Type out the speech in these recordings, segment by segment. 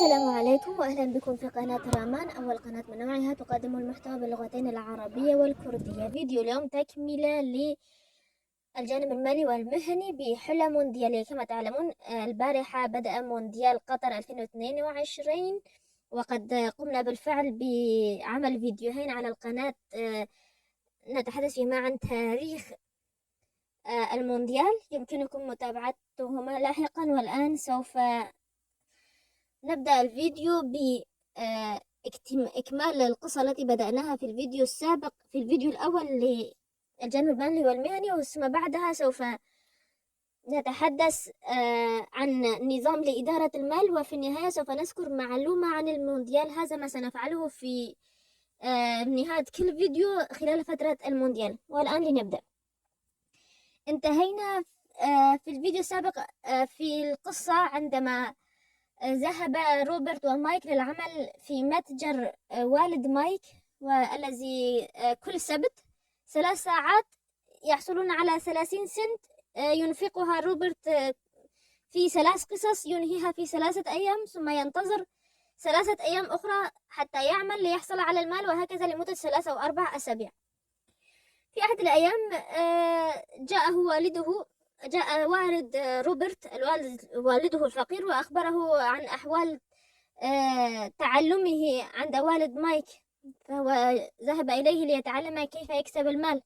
السلام عليكم وأهلا بكم في قناة رامان، أول قناة من نوعها تقدم المحتوى باللغتين العربية والكردية. فيديو اليوم تكملة للجانب المالي والمهني بحلة مونديالية. كما تعلمون البارحة بدأ مونديال قطر 2022 وقد قمنا بالفعل بعمل فيديوهين على القناة نتحدث فيهما عن تاريخ المونديال، يمكنكم متابعتهما لاحقا. والآن سوف نبدأ الفيديو بإكمال القصة التي بدأناها في الفيديو السابق، في الفيديو الأول للجانب المالي والمهني، ثم بعدها سوف نتحدث عن نظام لإدارة المال، وفي النهاية سوف نذكر معلومة عن المونديال. هذا ما سنفعله في نهاية كل فيديو خلال فترة المونديال. والآن لنبدأ. انتهينا في الفيديو السابق في القصة عندما ذهب روبرت ومايك للعمل في متجر والد مايك، والذي كل سبت 3 ساعات يحصلون على 30 سنت ينفقها روبرت في 3 قصص ينهيها في 3 أيام، ثم ينتظر 3 أيام أخرى حتى يعمل ليحصل على المال، وهكذا لمدة 3 أو 4 أسابيع. في أحد الأيام جاء والد روبرت، والده الفقير، وأخبره عن أحوال تعلمه عند والد مايك، فهو ذهب إليه ليتعلم كيف يكسب المال.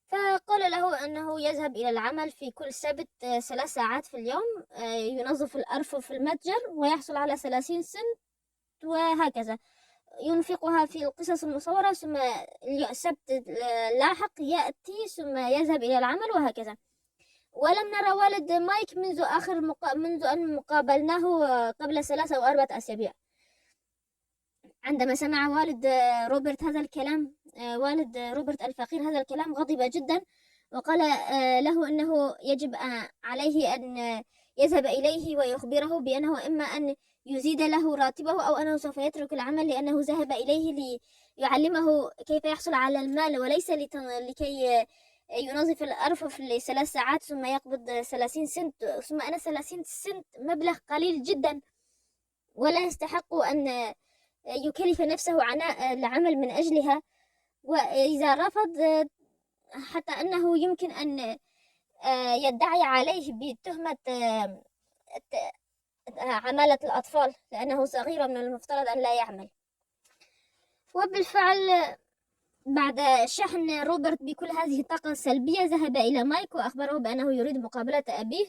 فقال له أنه يذهب إلى العمل في كل سبت 3 ساعات في اليوم، ينظف الأرفف في المتجر ويحصل على 30 سنت، وهكذا ينفقها في القصص المصورة، ثم السبت اللاحق يأتي ثم يذهب إلى العمل، وهكذا. ولم نرى والد مايك منذ أن قابلناه قبل 3 أو 4 أسابيع. عندما سمع والد روبرت هذا الكلام، والد روبرت الفقير هذا الكلام، غضب جدا وقال له أنه يجب عليه أن يذهب إليه ويخبره بأنه إما أن يزيد له راتبه أو أنه سوف يترك العمل، لأنه ذهب إليه ليعلمه كيف يحصل على المال وليس لكي ينظف الأرفف ل3 ساعات ثم يقبض 30 سنت. ثم أنا 30 سنت مبلغ قليل جدا ولا يستحق أن يكلف نفسه عناء العمل من أجلها، وإذا رفض حتى أنه يمكن أن يدعي عليه بتهمة عمالة الأطفال، لأنه صغير من المفترض أن لا يعمل. وبالفعل بعد شحن روبرت بكل هذه الطاقة السلبية ذهب إلى مايك وأخبره بأنه يريد مقابلة أبيه،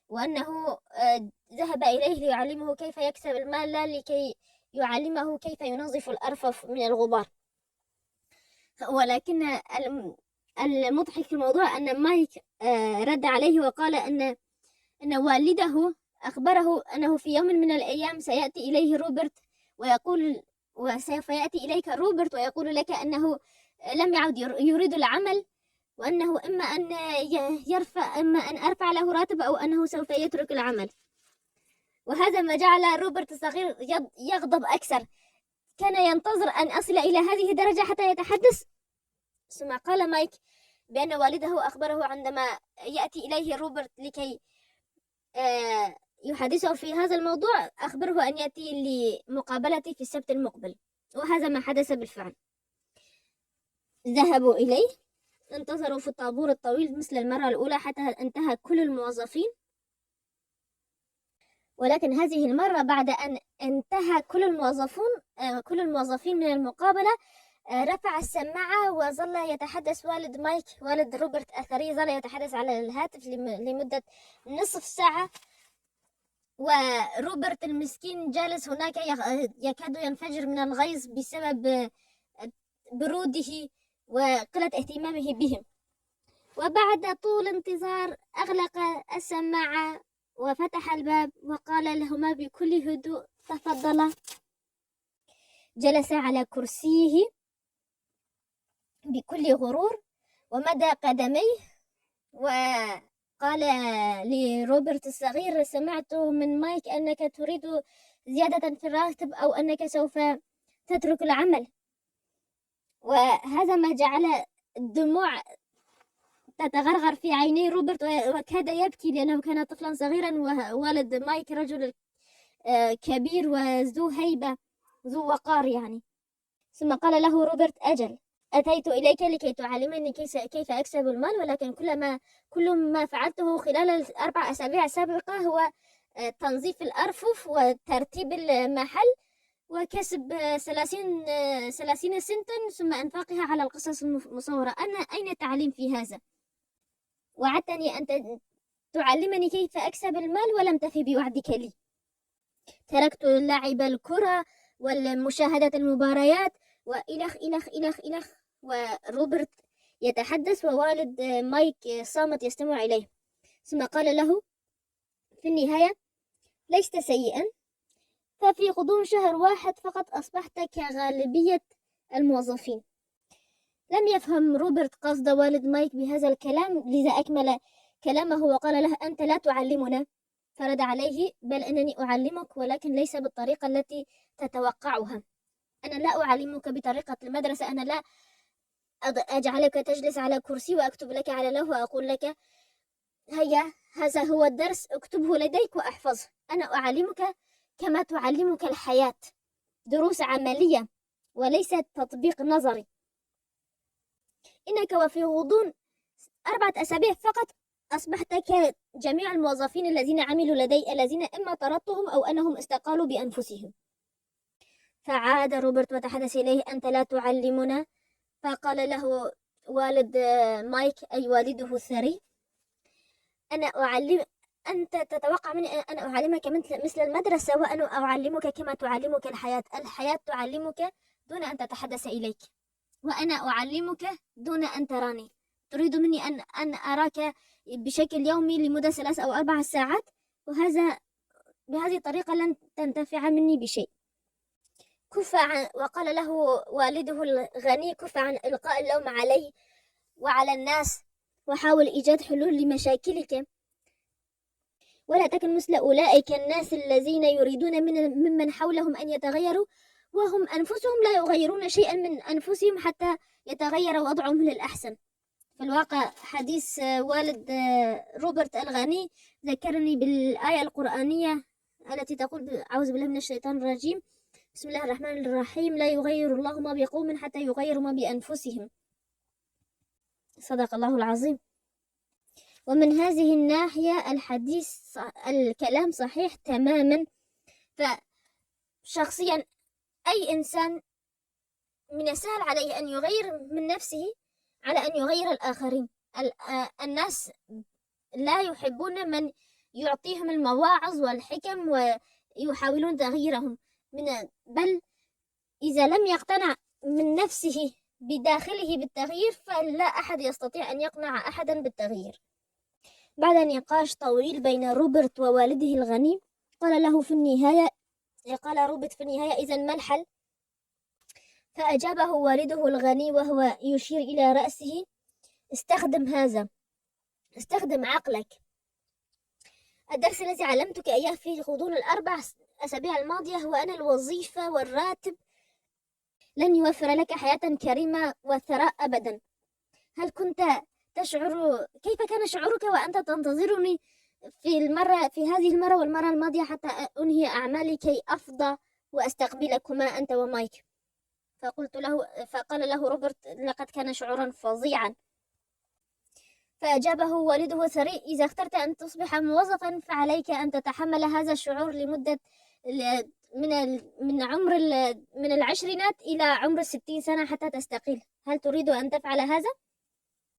وأنه ذهب إليه ليعلمه كيف يكسب المال لا لكي يعلمه كيف ينظف الأرفف من الغبار. ولكن المضحك في الموضوع أن مايك رد عليه وقال أن والده أخبره أنه في يوم من الأيام سيأتي إليه روبرت وسوف يأتي إليك روبرت ويقول لك أنه لم يعد يريد العمل، وأنه إما أن أرفع له راتب أو أنه سوف يترك العمل. وهذا ما جعل روبرت الصغير يغضب أكثر. كان ينتظر أن أصل إلى هذه الدرجة حتى يتحدث. ثم قال مايك بأن والده أخبره عندما يأتي إليه روبرت لكي يحدثه في هذا الموضوع، أخبره أن يأتي لمقابلتي في السبت المقبل، وهذا ما حدث بالفعل. ذهبوا إليه، انتظروا في الطابور الطويل مثل المرة الأولى حتى انتهى كل الموظفين، ولكن هذه المرة بعد أن انتهى كل الموظفين من المقابلة، رفع السماعة وظل يتحدث والد روبرت الثري، ظل يتحدث على الهاتف لمدة نصف ساعة، وروبرت المسكين جالس هناك يكاد ينفجر من الغيظ بسبب بروده وقلة اهتمامه بهم. وبعد طول انتظار أغلق السماعة وفتح الباب وقال لهما بكل هدوء: تفضلا. جلس على كرسيه بكل غرور ومد قدميه وقال لروبرت الصغير: سمعت من مايك أنك تريد زيادة في الراتب أو أنك سوف تترك العمل. وهذا ما جعل الدموع تتغرغر في عيني روبرت وكاد يبكي لأنه كان طفلا صغيرا، ووالد مايك رجل كبير وذو هيبة، ذو وقار يعني. ثم قال له روبرت: أجل، أتيت إليك لكي تعلمني كيف أكسب المال، ولكن كل ما فعلته خلال الأربع أسابيع السابقة هو تنظيف الأرفف وترتيب المحل وكسب 30 سنتا ثم إنفاقها على القصص المصورة. أنا أين التعليم في هذا؟ وعدتني أن تعلمني كيف أكسب المال ولم تفي بوعدك لي. تركت لعب الكرة والمشاهدة المباريات وإلخ إلخ إلخ إلخ. وروبرت يتحدث ووالد مايك صامت يستمع إليه. ثم قال له في النهاية: لست سيئا، ففي غضون شهر واحد فقط أصبحت كغالبية الموظفين. لم يفهم روبرت قصد والد مايك بهذا الكلام، لذا أكمل كلامه وقال له: أنت لا تعلمنا. فرد عليه: بل إنني أعلمك، ولكن ليس بالطريقة التي تتوقعها. أنا لا أعلمك بطريقة المدرسة. أنا لا أجعلك تجلس على كرسي وأكتب لك على لوح وأقول لك: هيا هذا هو الدرس، اكتبه لديك وأحفظه. أنا أعلمك كما تعلمك الحياة، دروس عملية وليس تطبيق نظري. إنك وفي غضون 4 أسابيع فقط أصبحت كجميع الموظفين الذين عملوا لدي، الذين إما طردتهم أو أنهم استقالوا بأنفسهم. فعاد روبرت وتحدث إليه: أنت لا تعلمنا. فقال له والد مايك، أي والده الثري: أنت تتوقع مني أن أعلمك مثل المدرسة، وأنا أعلمك كما تعلمك الحياة. الحياة تعلمك دون أن تتحدث إليك، وأنا أعلمك دون أن تراني. تريد مني أن أراك بشكل يومي لمدة 3 أو 4 ساعات، بهذه الطريقة لن تنتفع مني بشيء. وقال له والده الغني: كف عن إلقاء اللوم علي وعلى الناس، وحاول إيجاد حلول لمشاكلك، ولا تكن مثل أولئك الناس الذين يريدون ممن حولهم أن يتغيروا وهم أنفسهم لا يغيرون شيئا من أنفسهم حتى يتغير وضعهم للأحسن. في الواقع حديث والد روبرت الغني ذكرني بالآية القرآنية التي تقول: أعوذ بالله من الشيطان الرجيم، بسم الله الرحمن الرحيم، لا يغير الله ما بقوم حتى يغيروا ما بأنفسهم. صدق الله العظيم. ومن هذه الناحية الكلام صحيح تماما. فشخصيا أي إنسان من السهل عليه أن يغير من نفسه على أن يغير الآخرين. الناس لا يحبون من يعطيهم المواعظ والحكم ويحاولون تغييرهم، بل إذا لم يقتنع من نفسه بداخله بالتغيير فلا أحد يستطيع أن يقنع أحدا بالتغيير. بعد نقاش طويل بين روبرت ووالده الغني، قال روبرت في النهاية: إذن ما الحل؟ فأجابه والده الغني وهو يشير إلى رأسه: استخدم عقلك. الدرس الذي علمتك إياه في غضون ال4 أسابيع الماضية هو أن الوظيفة والراتب لن يوفر لك حياة كريمة وثراء أبدا. هل كنت تشعر كيف كان شعورك وأنت تنتظرني في هذه المرة والمرة الماضية حتى أنهي أعمالي كي أفضى وأستقبلكما أنت ومايك؟ فقال له روبرت: لقد كان شعورا فظيعا. فأجابه والده ثري: إذا اخترت أن تصبح موظفا فعليك أن تتحمل هذا الشعور لمدة من العشرينات إلى عمر 60 سنة حتى تستقيل. هل تريد أن تفعل هذا؟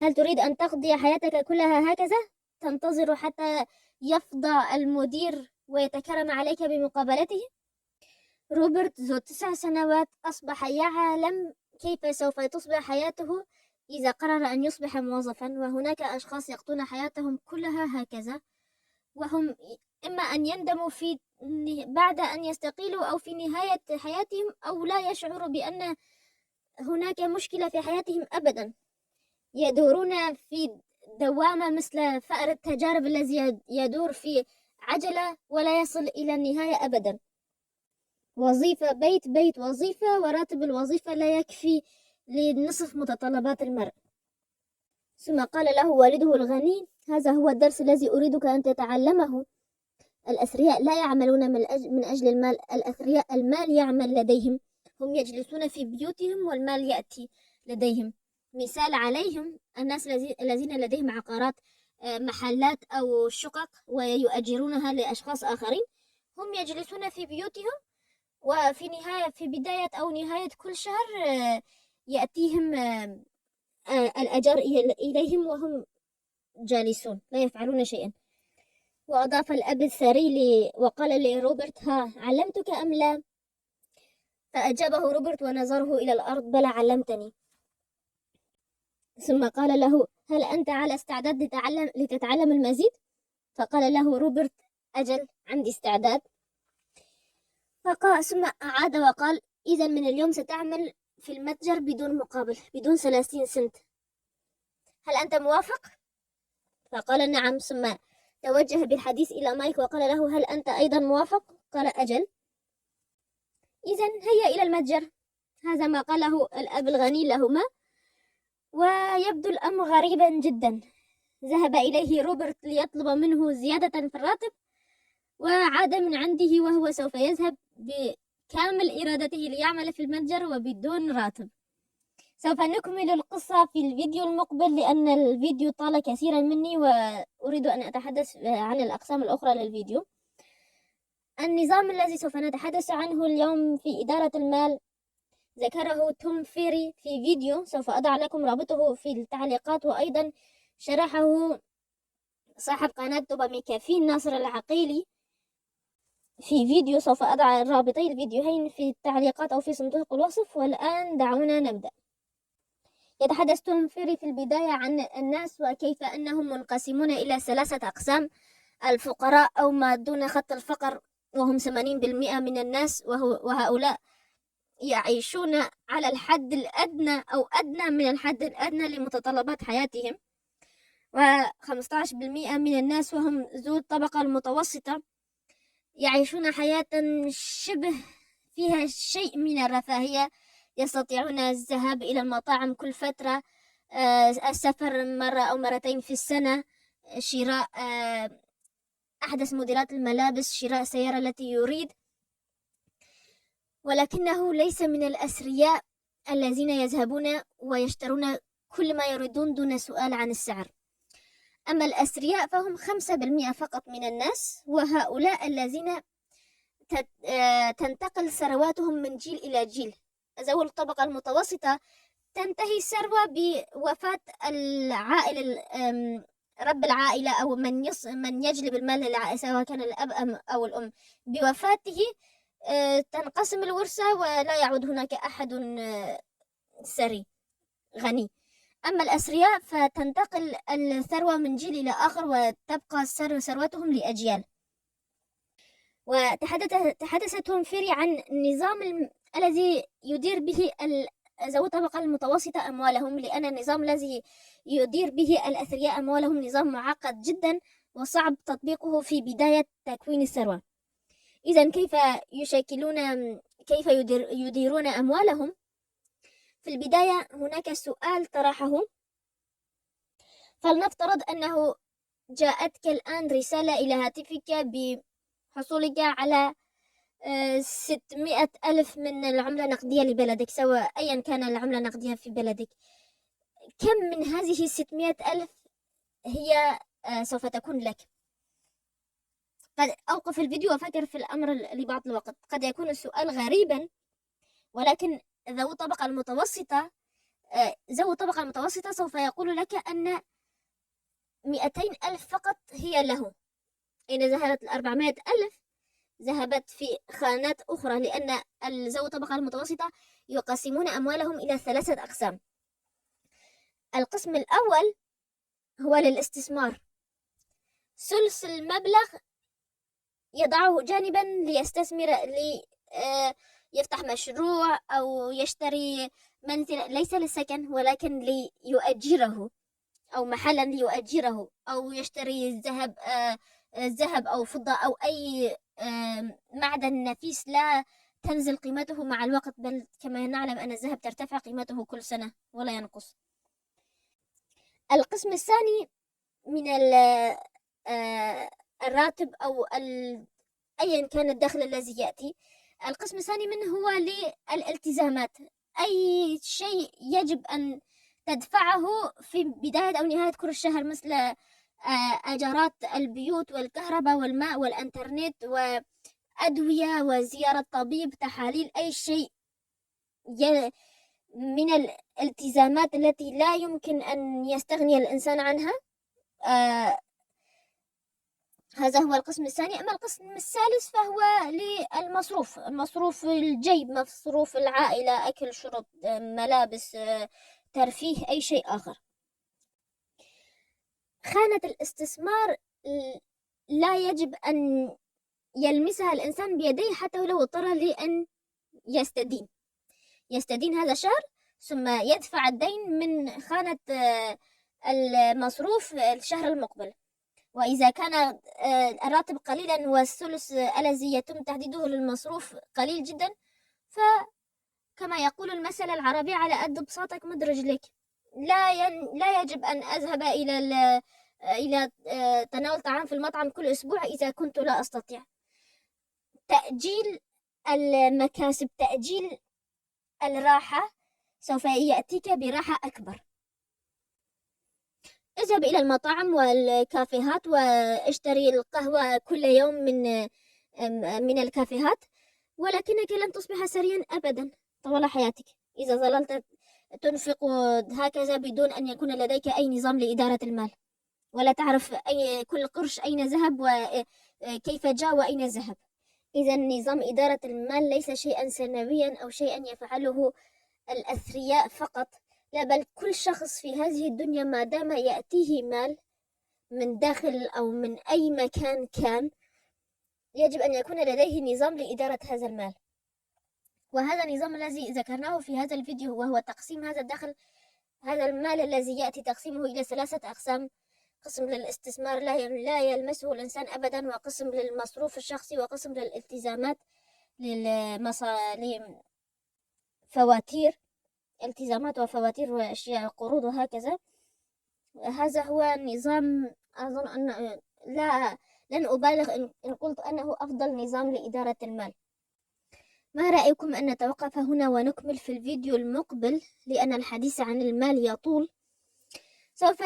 هل تريد أن تقضي حياتك كلها هكذا تنتظر حتى يفضى المدير ويتكرم عليك بمقابلته؟ روبرت ذو 9 سنوات أصبح يعلم كيف سوف تصبح حياته إذا قرر أن يصبح موظفا، وهناك أشخاص يقضون حياتهم كلها هكذا، وهم إما أن يندموا بعد أن يستقيلوا أو في نهاية حياتهم، أو لا يشعروا بأن هناك مشكلة في حياتهم أبدا. يدورون في دوامة مثل فأر التجارب الذي يدور في عجلة ولا يصل إلى النهاية أبدا. وظيفة بيت بيت وظيفة، وراتب الوظيفة لا يكفي لنصف متطلبات المرء. ثم قال له والده الغني: هذا هو الدرس الذي أريدك أن تتعلمه. الأثرياء لا يعملون من أجل المال، الأثرياء المال يعمل لديهم، هم يجلسون في بيوتهم والمال يأتي لديهم. مثال عليهم الناس الذين لديهم عقارات، محلات أو شقق ويؤجرونها لأشخاص آخرين، هم يجلسون في بيوتهم، في بداية أو نهاية كل شهر يأتيهم الأجر إليهم وهم جالسون لا يفعلون شيئا. وأضاف الأب الثري وقال لروبرت: ها علمتك أم لا؟ فأجابه روبرت ونظره إلى الأرض: بلى علمتني. ثم قال له: هل أنت على استعداد لتتعلم المزيد؟ فقال له روبرت: أجل، عندي استعداد. ثم أعاد وقال: إذا من اليوم ستعمل في المتجر بدون مقابل، بدون 30 سنت. هل أنت موافق؟ فقال: نعم. ثم توجه بالحديث إلى مايك وقال له: هل أنت أيضا موافق؟ قال: أجل. إذا هيا إلى المتجر. هذا ما قاله الأب الغني لهما، ويبدو الأمر غريبا جدا. ذهب إليه روبرت ليطلب منه زيادة في الراتب، وعاد من عنده وهو سوف يذهب بكامل إرادته ليعمل في المتجر وبدون راتب. سوف نكمل القصة في الفيديو المقبل، لأن الفيديو طال كثيرا مني وأريد أن أتحدث عن الأقسام الأخرى للفيديو. النظام الذي سوف نتحدث عنه اليوم في إدارة المال ذكره توم فيري في فيديو سوف أضع لكم رابطه في التعليقات، وأيضا شرحه صاحب قناة دوبامي كافين ناصر العقيلي في فيديو سوف أضع رابطي الفيديوهين في التعليقات أو في صندوق الوصف. والآن دعونا نبدأ. يتحدث توم فيري في البداية عن الناس وكيف أنهم منقسمون إلى 3 أقسام: الفقراء أو ما دون خط الفقر، وهم 80% من الناس، وهؤلاء يعيشون على الحد الأدنى أو أدنى من الحد الأدنى لمتطلبات حياتهم. و15% من الناس وهم ذو الطبقة المتوسطة يعيشون حياة شبه فيها شيء من الرفاهية، يستطيعون الذهاب إلى المطاعم كل فترة، السفر مرة أو مرتين في السنة، شراء أحدث موديلات الملابس، شراء السيارة التي يريد. ولكنه ليس من الأثرياء الذين يذهبون ويشترون كل ما يريدون دون سؤال عن السعر. أما الأثرياء فهم 5% فقط من الناس، وهؤلاء الذين تنتقل ثرواتهم من جيل إلى جيل. ذوي الطبقة المتوسطة تنتهي الثروة بوفاة العائل، رب العائلة أو من يجلب المال للعائلة، سواء كان الأب أو الأم. بوفاته تنقسم الورثة ولا يعود هناك أحد ثري غني. أما الأثرياء فتنتقل الثروة من جيل إلى آخر وتبقى ثروتهم لأجيال. وتحدث توم فيري عن النظام الذي يدير به ذوي الطبقة المتوسطة أموالهم، لأن النظام الذي يدير به الأثرياء أموالهم نظام معقد جدا وصعب تطبيقه في بداية تكوين الثروة. إذن كيف يديرون أموالهم؟ في البداية هناك سؤال طرحه. فلنفترض أنه جاءتك الآن رسالة إلى هاتفك بحصولك على 600 ألف من العملة النقدية لبلدك، سواء أيا كان العملة النقدية في بلدك. كم من هذه 600 ألف هي سوف تكون لك؟ قد أوقف الفيديو وفكر في الأمر لبعض الوقت. قد يكون السؤال غريبا، ولكن ذوي الطبقة المتوسطة سوف يقول لك أن 200 ألف فقط هي له. إن ذهبت 400 ألف ذهبت في خانات أخرى، لأن ذوي الطبقة المتوسطة يقسمون أموالهم إلى 3 أقسام. القسم الأول هو للاستثمار، ثلث المبلغ يضعه جانبا ليستثمر، يفتح مشروع أو يشتري منزل ليس للسكن ولكن ليؤجره، أو محلا ليؤجره، أو يشتري الذهب أو فضة أو أي معدن نفيس لا تنزل قيمته مع الوقت، بل كما نعلم أن الذهب ترتفع قيمته كل سنة ولا ينقص. القسم الثاني من الراتب أو أيا كان الدخل الذي يأتي. القسم الثاني منه هو للالتزامات، أي شيء يجب أن تدفعه في بداية أو نهاية كل الشهر، مثل أجارات البيوت والكهرباء والماء والإنترنت وأدوية وزيارة طبيب، تحاليل، أي شيء من الالتزامات التي لا يمكن أن يستغني الإنسان عنها. هذا هو القسم الثاني. أما القسم الثالث فهو للمصروف، مصروف الجيب، مصروف العائلة، أكل، شرب، ملابس، ترفيه، أي شيء آخر. خانة الاستثمار لا يجب أن يلمسها الإنسان بيديه حتى ولو اضطر لأن يستدين هذا الشهر ثم يدفع الدين من خانة المصروف الشهر المقبل. وإذا كان الراتب قليلا والثلث الذي يتم تحديده للمصروف قليل جدا، فكما يقول المثل العربي: على قد بساطك مد رجليك. لا يجب أن أذهب إلى تناول طعام في المطعم كل أسبوع إذا كنت لا أستطيع. تأجيل المكاسب، تأجيل الراحة سوف يأتيك براحة أكبر. اذهب إلى المطاعم والكافيهات واشتري القهوة كل يوم من الكافيهات، ولكنك لن تصبح ثريا أبدا طوال حياتك إذا ظللت تنفق هكذا بدون أن يكون لديك أي نظام لإدارة المال، ولا تعرف كل قرش أين ذهب وكيف جاء وأين ذهب. إذا نظام إدارة المال ليس شيئا سنويا أو شيئا يفعله الأثرياء فقط، لا، بل كل شخص في هذه الدنيا ما دام يأتيه مال من داخل أو من أي مكان كان، يجب أن يكون لديه نظام لإدارة هذا المال. وهذا النظام الذي ذكرناه في هذا الفيديو وهو تقسيم هذا الدخل، هذا المال الذي يأتي تقسيمه إلى 3 أقسام: قسم للاستثمار لا يلمسه الإنسان أبدا، وقسم للمصروف الشخصي، وقسم للالتزامات، لفواتير، التزامات وفواتير وأشياء، قروض وهكذا. هذا هو النظام. أظن أن لن أبالغ إن قلت أنه أفضل نظام لإدارة المال. ما رأيكم أن نتوقف هنا ونكمل في الفيديو المقبل، لأن الحديث عن المال يطول. سوف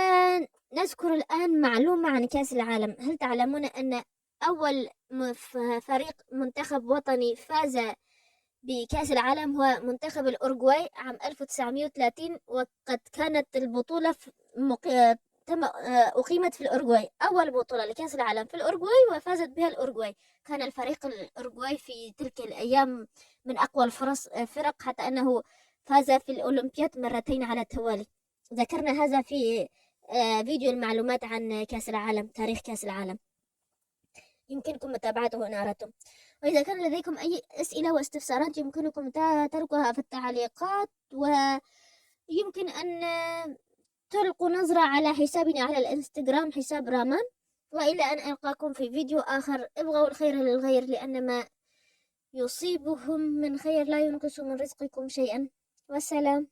نذكر الآن معلومة عن كأس العالم. هل تعلمون أن أول فريق منتخب وطني فاز بكأس العالم هو منتخب الأورجواي عام 1930، وقد كانت البطولة أقيمت في الأورجواي. أول بطولة لكأس العالم في الأورجواي وفازت بها الأورجواي. كان الفريق الأورجواي في تلك الأيام من أقوى الفرق، حتى أنه فاز في الأولمبياد 2 على التوالي. ذكرنا هذا في فيديو المعلومات عن كأس العالم، تاريخ كأس العالم، يمكنكم متابعته إن أردتم. وإذا كان لديكم أي أسئلة واستفسارات يمكنكم تركها في التعليقات، ويمكن أن تلقوا نظرة على حسابنا على الانستغرام، حساب رامان. وإلى أن ألقاكم في فيديو آخر، ابغوا الخير للغير، لأن ما يصيبهم من خير لا ينقص من رزقكم شيئا. والسلام.